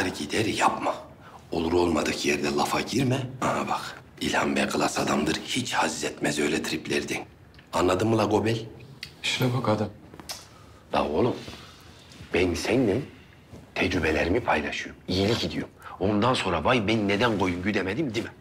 gider yapma. Olur olmadık yerde lafa girme. Aha bak, İlhan Bey klas adamdır. Hiç haz etmez öyle triplerden. Anladın mı la Gobel? İşine bak adam. La oğlum, ben seninle tecrübelerimi paylaşıyorum. İyilik ediyorum. Ondan sonra vay ben neden koyun güdemedim değil mi?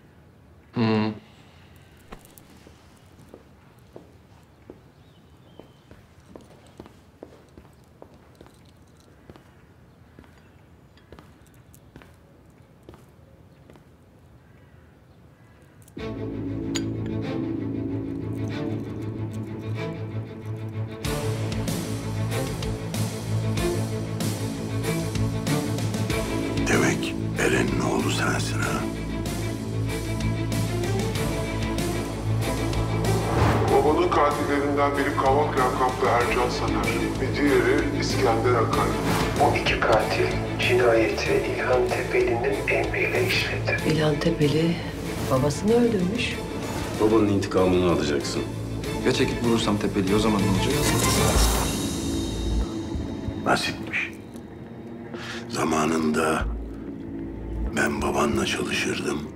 Demek Eren'in oğlu sensin ha? Babanın katillerinden biri Kavak lakaplı Ercan Saner ve diğeri İskender Akay. Bu iki katil cinayeti İlhan Tepeli'nin emriyle işledi. İlhan Tepeli babasını öldürmüş. Babanın intikamını alacaksın. Ya çekip vurursam Tepeli'yi o zaman ne olacak? Nasipmiş. Zamanında ben babanla çalışırdım.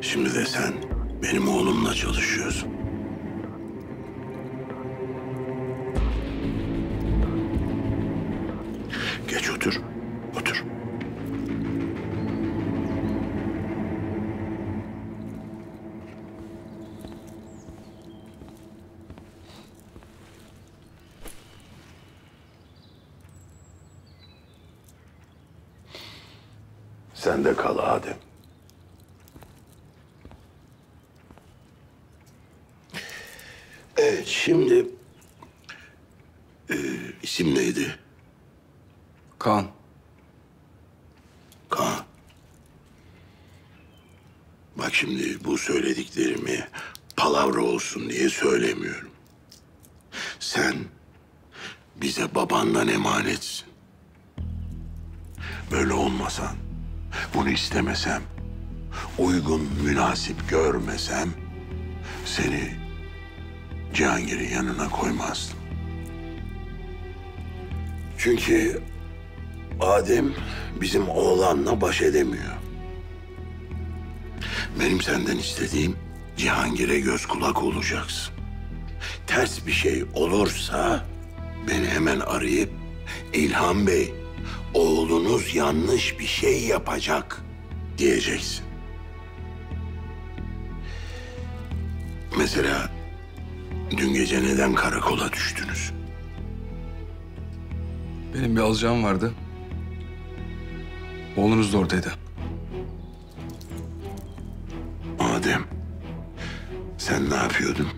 Şimdi de sen benim oğlumla çalışıyorsun. Geç otur. Otur. Sen de kal Adem. Evet, şimdi isim neydi? Kaan. Kaan. Bak şimdi bu söylediklerimi palavra olsun diye söylemiyorum. Sen bize babandan emanetsin. Böyle olmasan, bunu istemesem, uygun, münasip görmesem seni Cihangir'in yanına koymazdım. Çünkü Adem bizim oğlanla baş edemiyor. Benim senden istediğim Cihangir'e göz kulak olacaksın. Ters bir şey olursa beni hemen arayıp İlhan Bey, oğlunuz yanlış bir şey yapacak diyeceksin. Mesela dün gece neden karakola düştünüz? Benim bir alacağım vardı. Oğlunuz da oradaydı. Adem, sen ne yapıyordun?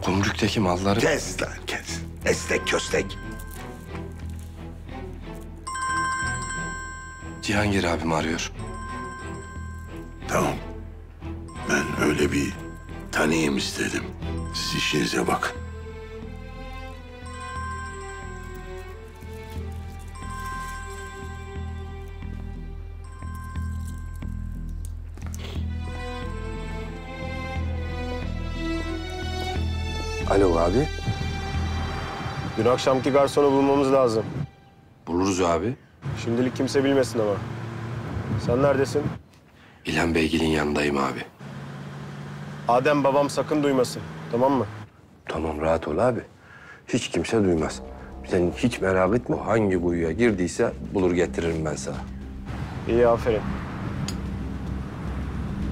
Gümrükteki malları... Kes lan kes. Estek köstek. Cihangir abim arıyor. Tamam. Ben öyle bir tanıyayım istedim. Siz işinize bakın. Alo abi. Dün akşamki garsonu bulmamız lazım. Buluruz abi. Şimdilik kimse bilmesin ama. Sen neredesin? İlhan Beygil'in yanındayım abi. Adem babam sakın duymasın. Tamam mı? Tamam rahat ol abi. Hiç kimse duymaz. Sen hiç merak etme. O hangi kuyuya girdiyse bulur getiririm ben sana. İyi aferin.